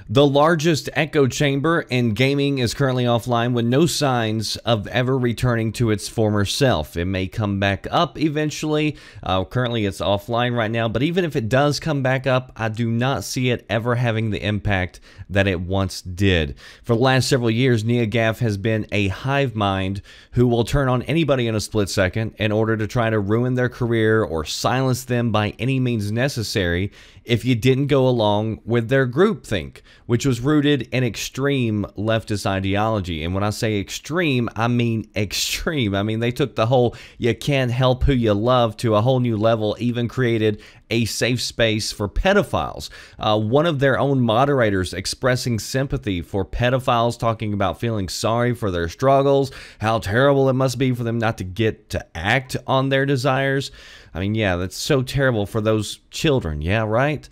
The largest echo chamber in gaming is currently offline with no signs of ever returning to its former self. It may come back up eventually. Currently it's offline right now, but even if it does come back up, I do not see it ever having the impact that it once did. For the last several years, Neogaf has been a hive mind who will turn on anybody in a split second in order to try to ruin their career or silence them by any means necessary if you didn't go along with their groupthink, which was rooted in extreme leftist ideology. And when I say extreme, I mean extreme. I mean, they took the whole you can't help who you love to a whole new level, even created a safe space for pedophiles. One of their own moderators expressing sympathy for pedophiles, talking about feeling sorry for their struggles, how terrible it must be for them not to get to act on their desires. I mean, yeah, that's so terrible for those children. Yeah, right?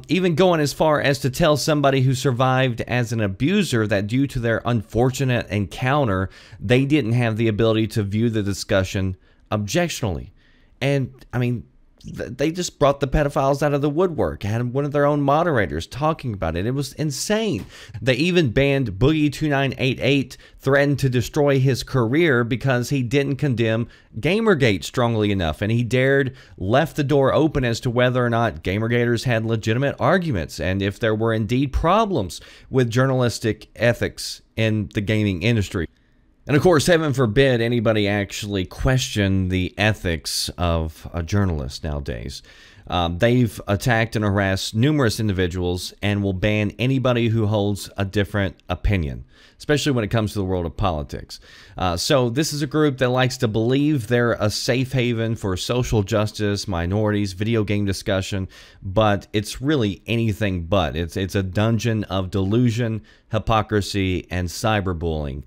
Even going as far as to tell somebody who survived as an abuser that due to their unfortunate encounter, they didn't have the ability to view the discussion objectionably. And, I mean, they just brought the pedophiles out of the woodwork, had one of their own moderators talking about it. It was insane. They even banned Boogie2988, threatened to destroy his career because he didn't condemn Gamergate strongly enough, and he left the door open as to whether or not Gamergaters had legitimate arguments and if there were indeed problems with journalistic ethics in the gaming industry. And of course, heaven forbid anybody actually question the ethics of a journalist nowadays. They've attacked and harassed numerous individuals and will ban anybody who holds a different opinion, especially when it comes to the world of politics. So this is a group that likes to believe they're a safe haven for social justice, minorities, video game discussion, but it's really anything but. It's a dungeon of delusion, hypocrisy, and cyberbullying.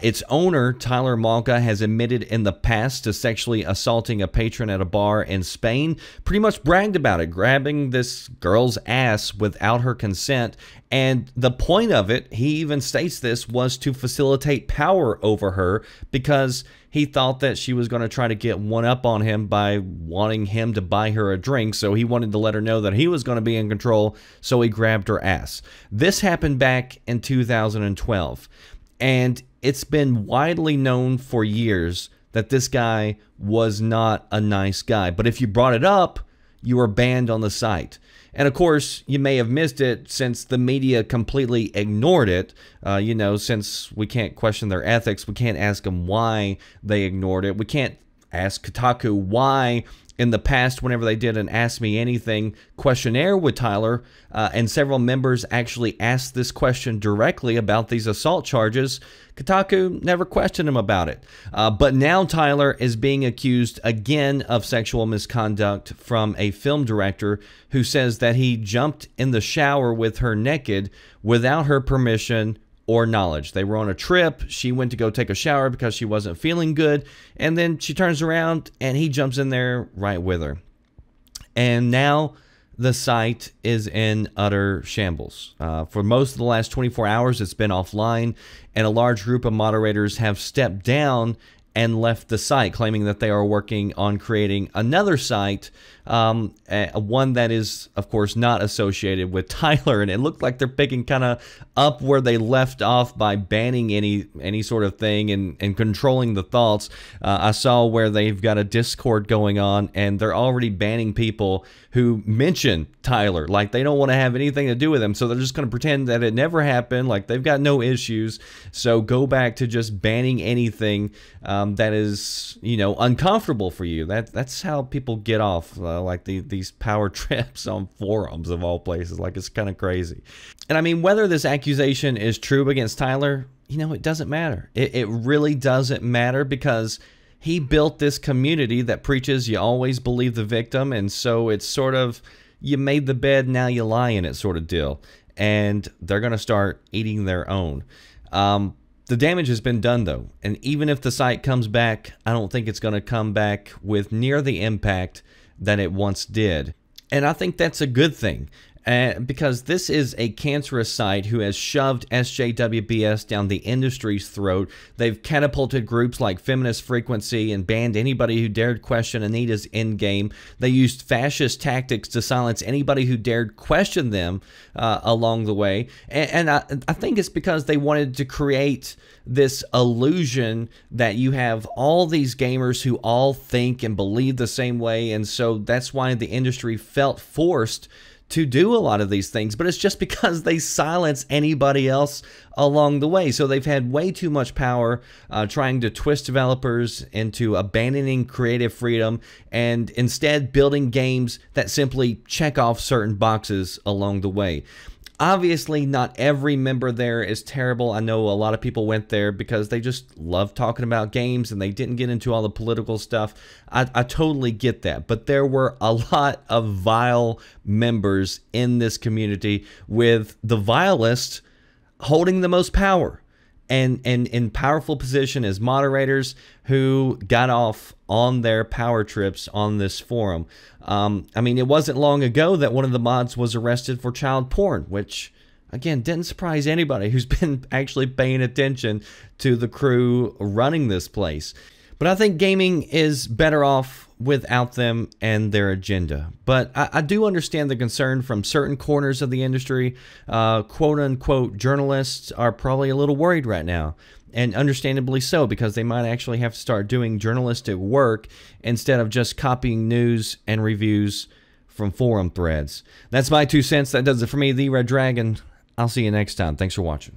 Its owner, Tyler Malka, has admitted in the past to sexually assaulting a patron at a bar in Spain, pretty much bragged about it, grabbing this girl's ass without her consent. And the point of it, he even states this, was to facilitate power over her because he thought that she was going to try to get one up on him by wanting him to buy her a drink. So he wanted to let her know that he was going to be in control. So he grabbed her ass. This happened back in 2012. And it's been widely known for years that this guy was not a nice guy. But if you brought it up, you were banned on the site. And of course, you may have missed it since the media completely ignored it. You know, since we can't question their ethics, we can't ask them why they ignored it. We can't ask Kotaku why in the past, whenever they did an Ask Me Anything questionnaire with Tyler, and several members actually asked this question directly about these assault charges, Kotaku never questioned him about it. But now Tyler is being accused again of sexual misconduct from a film director who says that he jumped in the shower with her naked without her permission or knowledge. They were on a trip. She went to go take a shower because she wasn't feeling good. And then she turns around and he jumps in there right with her. And now the site is in utter shambles. For most of the last 24 hours, it's been offline, and a large group of moderators have stepped down and left the site, claiming that they are working on creating another site, one that is, of course, not associated with Tyler. And it looked like they're picking kind of up where they left off by banning any sort of thing and controlling the thoughts. I saw where they've got a Discord going on, and they're already banning people who mention Tyler. Like, they don't want to have anything to do with him, so they're just going to pretend that it never happened, like they've got no issues. So go back to just banning anything that is, you know, uncomfortable for you. That's how people get off like these power trips on forums of all places. Like, it's kind of crazy. And I mean, whether this accusation is true against Tyler, you know, it doesn't matter. It really doesn't matter, because he built this community that preaches you always believe the victim, and so it's sort of you made the bed, now you lie in it sort of deal. And they're going to start eating their own. The damage has been done, though, and even if the site comes back, I don't think it's going to come back with near the impact that it once did. And I think that's a good thing. because this is a cancerous site who has shoved SJWBS down the industry's throat. They've catapulted groups like Feminist Frequency and banned anybody who dared question Anita's endgame. They used fascist tactics to silence anybody who dared question them along the way. And I think it's because they wanted to create this illusion that you have all these gamers who all think and believe the same way, and so that's why the industry felt forced to do a lot of these things, but it's just because they silence anybody else along the way. So they've had way too much power trying to twist developers into abandoning creative freedom and instead building games that simply check off certain boxes along the way. Obviously, not every member there is terrible. I know a lot of people went there because they just love talking about games and they didn't get into all the political stuff. I totally get that. But there were a lot of vile members in this community, with the vilest holding the most power and in powerful position as moderators who got off on their power trips on this forum. I mean, it wasn't long ago that one of the mods was arrested for child porn, which, again, didn't surprise anybody who's been actually paying attention to the crew running this place. But I think gaming is better off without them and their agenda. But I do understand the concern from certain corners of the industry. Quote-unquote journalists are probably a little worried right now. And understandably so, because they might actually have to start doing journalistic work instead of just copying news and reviews from forum threads. That's my 2 cents. That does it for me, The Red Dragon. I'll see you next time. Thanks for watching.